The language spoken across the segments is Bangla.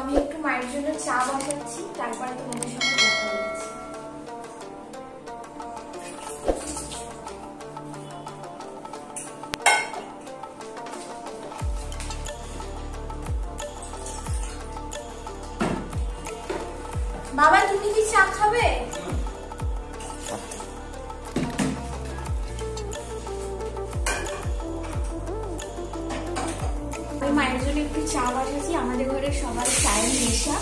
আমি একটু মায়ের জন্য চা বসাচ্ছি, তারপরে তোমাদের সঙ্গে কথা বলছি। বাবা তুমি কি চা খাবে? মায়ের জন্য একটু চা বসাচ্ছি। আমাদের ঘরে সবাই চায়ের নেশা।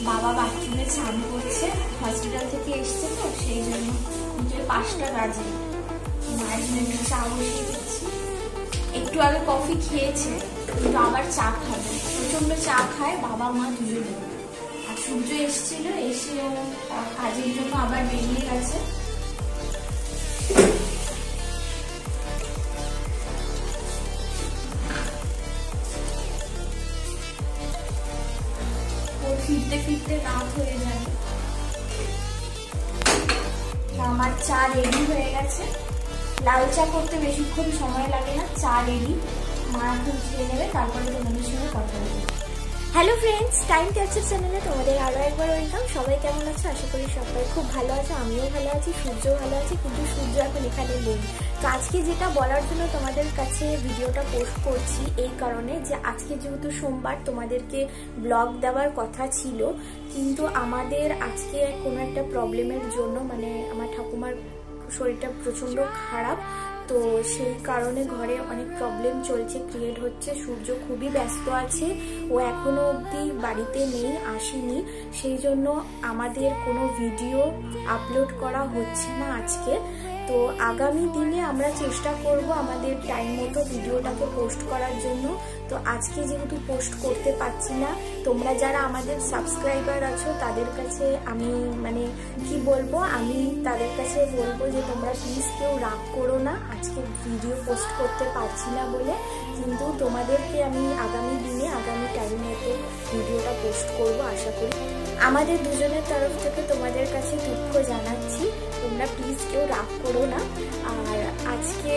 বাবা বাথরুমে স্নান করছে, হসপিটাল থেকে এসছে তো সেই জন্য 5টা বাজে। মায়ের জন্য একটু চা বসিয়ে দিচ্ছি। একটু আগে কফি খেয়েছে, কিন্তু আবার চা খাবে। প্রচন্ড চা খায় বাবা মা দুজনে। আর সূর্য এসেছিল, এসে কাজের জন্য আবার বেরিয়ে গেছে। ফিরতে ফিরতে রাত হয়ে যাবে। আমার চা রেডি হয়ে গেছে। লাল চা করতে বেশিক্ষণ সময় লাগে না, চা রেডি। মা এখন খেয়ে নেবে, তারপরে তোমাদের সঙ্গে কথা বলবো। হ্যালো ফ্রেন্ডস, টাইম ক্যাপচার চ্যানেলে তোমাদের আরও একবার ওয়েলকাম। সবাই কেমন আছো? আশা করি সবাই খুব ভালো আছে। আমিও ভালো আছি, সূর্যও ভালো আছে, কিন্তু সূর্য এখন এখানে নেই। তো আজকে যেটা বলার জন্য তোমাদের কাছে ভিডিওটা পোস্ট করছি এই কারণে যে আজকে যেহেতু সোমবার, তোমাদেরকে ব্লগ দেওয়ার কথা ছিল, কিন্তু আমাদের আজকে কোনো একটা প্রবলেমের জন্য, মানে আমার ঠাকুমার শরীরটা প্রচণ্ড খারাপ, তো সেই কারণে ঘরে অনেক প্রবলেম চলছে, ক্রিয়েট হচ্ছে। সূর্য খুবই ব্যস্ত আছে, ও এখনো অবধি বাড়িতে নেই, আসেনি। সেই জন্য আমাদের কোনো ভিডিও আপলোড করা হচ্ছে না আজকে। তো আগামী দিনে আমরা চেষ্টা করব আমাদের টাইম মতো ভিডিওটাকে পোস্ট করার জন্য। তো আজকে যেহেতু পোস্ট করতে পারছি না, তোমরা যারা আমাদের সাবস্ক্রাইবার আছো তাদের কাছে আমি মানে কি বলবো, আমি তাদের কাছে বলবো যে তোমরা প্লিজ কেউ রাগ করো না আজকে ভিডিও পোস্ট করতে পারছি না বলে। কিন্তু তোমাদেরকে আমি আগামী দিনে আগামী টাইমেতে ভিডিওটা পোস্ট করব আশা করি। আমাদের দুজনের তরফ থেকে তোমাদের কাছে দুঃখ জানাচ্ছি, তোমরা প্লিজ কেউ রাগ করো না। আর আজকে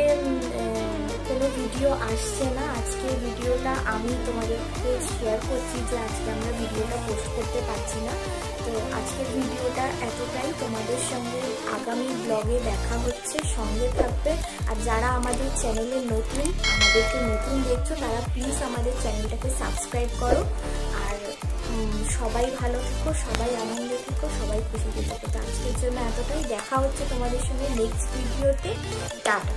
কোনো ভিডিও আসছে না, আজকে ভিডিওটা আমি তোমাদেরকে শেয়ার করছি যে আজকে আমরা ভিডিওটা পোস্ট করতে পারছি না। তো আজকের ভিডিওটা এতটাই। তোমাদের সঙ্গে আগামী ব্লগে দেখা হচ্ছে, সঙ্গে থাকবে। আর যারা আমাদের চ্যানেলে নতুন, আমাদেরকে নতুন দেখছো, তারা প্লিজ আমাদের চ্যানেলটাকে সাবস্ক্রাইব করো। আর সবাই ভালো থেকো, সবাই আনন্দে থেকো, সবাই খুশিতে থেকো। তো আজকের জন্য এতটাই। দেখা হচ্ছে তোমাদের সঙ্গে নেক্সট ভিডিওতে। টাটা।